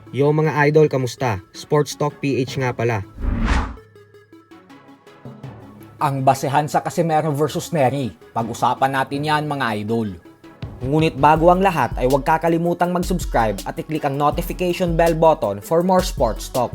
Yo mga idol, kamusta? Sports Talk PH nga pala. Ang basehan sa Casimero versus Neri. Pag-usapan natin yan mga idol. Ngunit bago ang lahat ay huwag kakalimutang mag-subscribe at i-click ang notification bell button for more sports talk.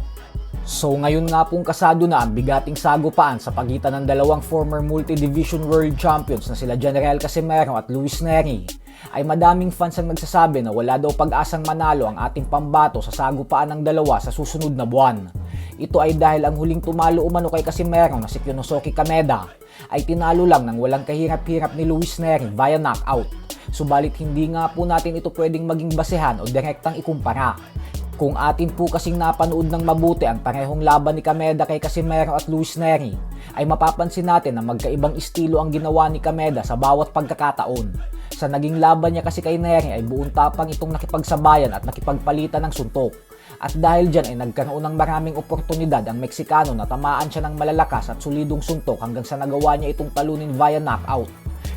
So ngayon nga pong kasado na ang bigating sagupaan sa pagitan ng dalawang former multi-division world champions na sila General Casimero at Luis Neri, ay madaming fans ang nagsasabi na wala daw pag-asang manalo ang ating pambato sa sagupaan ng dalawa sa susunod na buwan. Ito ay dahil ang huling tumalo umano kay Casimero na si Kyonosuke Kameda ay tinalo lang ng walang kahirap-hirap ni Luis Neri via knockout. Subalit hindi nga po natin ito pwedeng maging basehan o direktang ikumpara. Kung atin po kasing napanood ng mabuti ang parehong laban ni Kameda kay Casimero at Luis Neri, ay mapapansin natin na magkaibang estilo ang ginawa ni Kameda sa bawat pagkakataon. Sa naging laban niya kasi kay Neri ay buong tapang itong nakipagsabayan at nakipagpalitan ng suntok. At dahil dyan ay nagkaroon ng maraming oportunidad ang Meksikano na tamaan siya ng malalakas at solidong suntok hanggang sa nagawa niya itong talunin via knockout.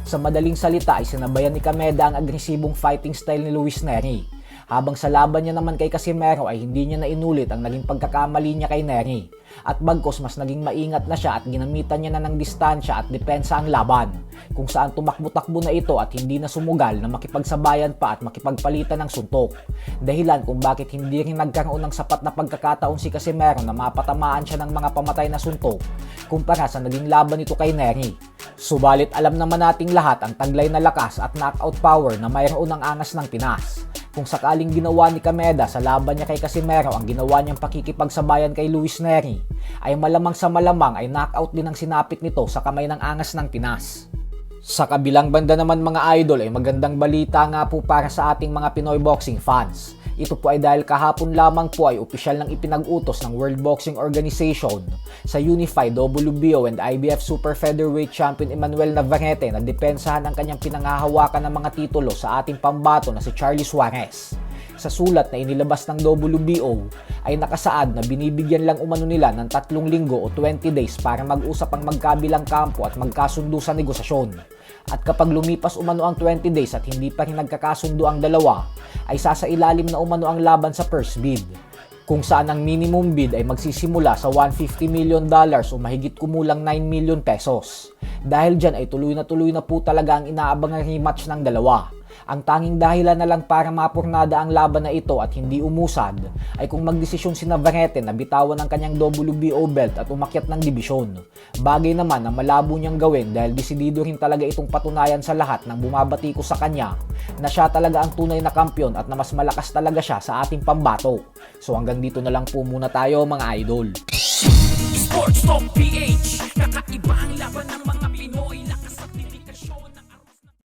Sa madaling salita ay sinabayan ni Kameda ang agresibong fighting style ni Luis Neri. Habang sa laban niya naman kay Casimero ay hindi niya na inulit ang naging pagkakamali niya kay Neri. At bagkos mas naging maingat na siya at ginamitan niya na ng distansya at depensa ang laban, kung saan tumakbo-takbo na ito at hindi na sumugal na makipagsabayan pa at makipagpalitan ng suntok. Dahilan kung bakit hindi rin nagkaroon ng sapat na pagkakataon si Casimero na mapatamaan siya ng mga pamatay na suntok kumpara sa naging laban nito kay Neri. Subalit alam naman nating lahat ang taglay na lakas at knockout power na mayroon ng angas ng Pinas. Kung sakaling ginawa ni Kameda sa laban niya kay Casimero ang ginawa niyang pakikipagsabayan kay Luis Neri, ay malamang sa malamang ay knockout din ang sinapit nito sa kamay ng angas ng Pinas. Sa kabilang banda naman mga idol ay magandang balita nga po para sa ating mga Pinoy boxing fans. Ito po ay dahil kahapon lamang po ay opisyal ng ipinag-utos ng World Boxing Organization sa Unified WBO and IBF Super Featherweight Champion Emmanuel Navarrete na depensahan ang kanyang pinanghahawakan ng mga titulo sa ating pambato na si Charlie Suarez. Sa sulat na inilabas ng WBO ay nakasaad na binibigyan lang umano nila ng 3 linggo o 20 days para mag-usap ang magkabilang kampo at magkasundo sa negosasyon. At kapag lumipas umano ang 20 days at hindi pa rin nagkakasundo ang dalawa, ay sasailalim na umano ang laban sa purse bid, kung saan ang minimum bid ay magsisimula sa $150 million o mahigit kumulang 9 million pesos. Dahil dyan ay tuloy na po talaga ang inaabangang rematch ng dalawa. Ang tanging dahilan na lang para mapurnada ang laban na ito at hindi umusad ay kung magdesisyon si Navarrete na bitawan ang kanyang WBO belt at umakyat ng dibisyon. Bagay naman na malabo niyang gawin dahil desidido rin talaga itong patunayan sa lahat ng bumabatiko sa kanya na siya talaga ang tunay na kampyon at na mas malakas talaga siya sa ating pambato. So hanggang dito na lang po muna tayo mga idol. Sports Talk PH, kakaiba ang laban ng